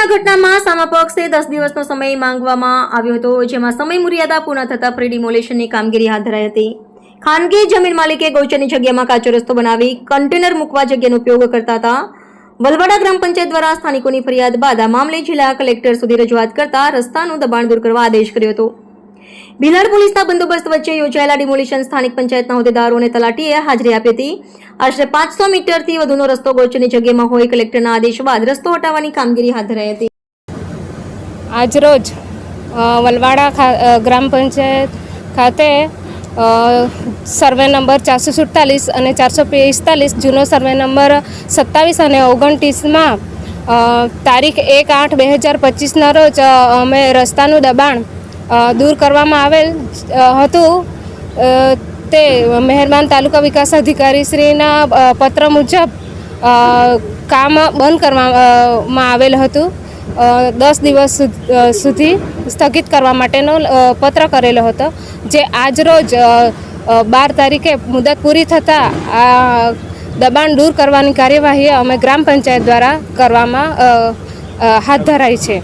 આ ઘટનામાં સામા પક્ષે 10 દિવસનો સમય માંગવામાં આવ્યો હતો, જેમાં સમય મર્યાદા પૂર્ણ થતા પ્રી ડિમોલેશનની કામગીરી હાથ ધરાઈ હતી. ખાનગી જમીન માલિકે ગૌચરની જગ્યામાં કાચો રસ્તો બનાવી કન્ટેનર મૂકવા જગ્યાનો ઉપયોગ કરતા હતા. વલવાડા ગ્રામ પંચાયત દ્વારા સ્થાનિકોની ફરિયાદ બાદ આ મામલે જિલ્લા કલેક્ટર સુધી રજૂઆત કરતા રસ્તાનું દબાણ દૂર કરવા આદેશ કર્યો હતો. ભીલાડ પોલીસના બંદોબસ્ત વચ્ચે યોજાયેલા ડિમોલિશન સ્થાનિક પંચાયતના હોદ્દેદારો અને તલાટીએ હાજરી આપી હતી. આશરે 500 મીટરથી વધુનો રસ્તો ગૌચરની જગ્યામાં હોય કલેક્ટરના આદેશ બાદ રસ્તો હટાવવાની કામગીરી હાથ ધરાઈ હતી. આજરોજ વલવાડા ગ્રામ પંચાયત ખાતે સર્વે નંબર 447 અને 445 જૂનો સર્વે નંબર 27 અને 29માં તારીખ 1/8/2025ના રોજ અમે રસ્તાનું દબાણ દૂર કરવામાં આવેલ હતું. તે મહેરબાન તાલુકા વિકાસ અધિકારી શ્રીના પત્ર મુજબ કામ બંધ કરવામાં આવેલ હતું. 10 દિવસ સુધી સ્થગિત કરવા માટેનો પત્ર કરેલો હતો, જે આજરોજ 12 તારીખે મુદત પૂરી થતાં આ દબાણ દૂર કરવાની કાર્યવાહી અમે ગ્રામ પંચાયત દ્વારા કરવામાં હાથ ધરાઈ છે.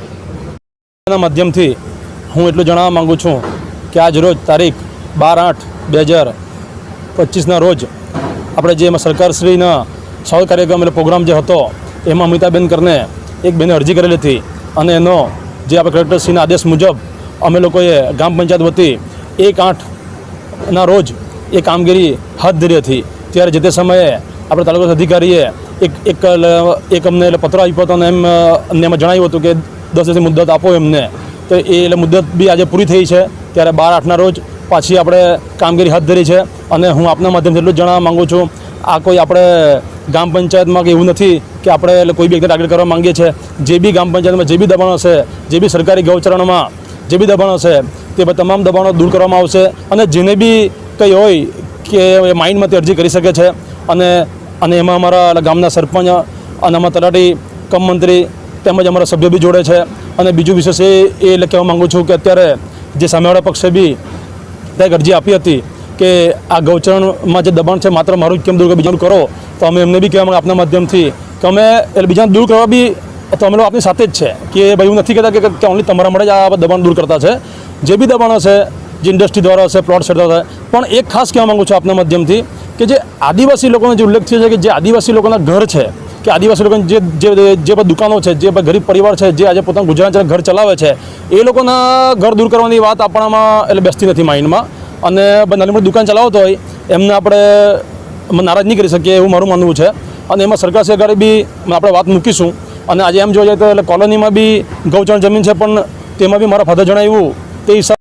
માધ્યમથી હું એટલું જણાવવા માગું છું કે આજ રોજ તારીખ 12/8/2025ના રોજ આપણે જે સરકારશ્રીના સ્વાગત કાર્યક્રમ એટલે પ્રોગ્રામ જે હતો એમાં અમિતાબેન કરીને એક બેને અરજી કરેલી હતી અને એનો જે આપણે કલેક્ટરશ્રીના આદેશ મુજબ અમે લોકોએ ગ્રામ પંચાયત વતી 1/8ના રોજ એ કામગીરી હાથ ધરી હતી. ત્યારે જે તે સમયે આપણે તાલુકા અધિકારીએ એક અમને એટલે પત્ર આપ્યો હતો અને એમાં જણાવ્યું હતું કે 10 દિવસની મુદત આપો એમને. તો એ એટલે મુદત બી આજે પૂરી થઈ છે. ત્યારે 12/8ના રોજ પાછી આપણે કામગીરી હાથ ધરી છે અને હું આપના માધ્યમથી એટલું જ જણાવવા માગું છું, આ કોઈ આપણે ગ્રામ પંચાયતમાં કે એવું નથી કે આપણે એટલે કોઈ બી વ્યક્તિને ટાર્ગેટ કરવા માંગીએ છીએ. જે બી ગ્રામ પંચાયતમાં જે બી દબાણો છે, જે બી સરકારી ગૌચરણમાં જે બી દબાણો છે તે તમામ દબાણો દૂર કરવામાં આવશે અને જેને બી કંઈ હોય કે માઇન્ડમાંથી અરજી કરી શકે છે. અને એમાં અમારા ગામના સરપંચ અને અમારા તલાટી કમ મંત્રી તેમજ અમારા સભ્યો બી જોડે છે. અને બીજું વિશેષ એ એટલે કહેવા માગું છું કે અત્યારે જે સામેવાળા પક્ષે બી ત્યાં અરજી આપી હતી કે આ ગૌચરણમાં જે દબાણ છે માત્ર મારું જ કેમ દૂર બીજાનું કરો, તો અમે એમને બી કહેવા માંગે આપના માધ્યમથી કે અમે એટલે બીજાને દૂર કરવા બી તો અમે લોકો આપણી સાથે જ છે કે ભાઈ એવું નથી કહેતા કે ઓનલી તમારા માટે જ આ દબાણ દૂર કરતા છે. જે બી દબાણો છે જે ઇન્ડસ્ટ્રી દ્વારા છે, પ્લોટ સેટ દ્વારા, પણ એક ખાસ કહેવા માગું છું આપના માધ્યમથી કે જે આદિવાસી લોકોનો જે ઉલ્લેખ થયો છે કે જે આદિવાસી લોકોના ઘર છે કે આદિવાસી લોકોની જે દુકાનો છે, જે ગરીબ પરિવાર છે, જે આજે પોતાનું ગુજરાત ઘર ચલાવે છે, એ લોકોના ઘર દૂર કરવાની વાત આપણામાં એટલે બેસતી નથી માઇન્ડમાં. અને નાની મોટી દુકાન ચલાવતો હોય એમને આપણે નારાજ નહીં કરી શકીએ એવું મારું માનવું છે. અને એમાં સરકાર સરકારે બી આપણે વાત મૂકીશું. અને આજે એમ જોવા જાય તો એટલે કોલોનીમાં બી ગૌચરણ જમીન છે, પણ તેમાં બી મારા ફાધર જણાવ્યું તે હિસાબ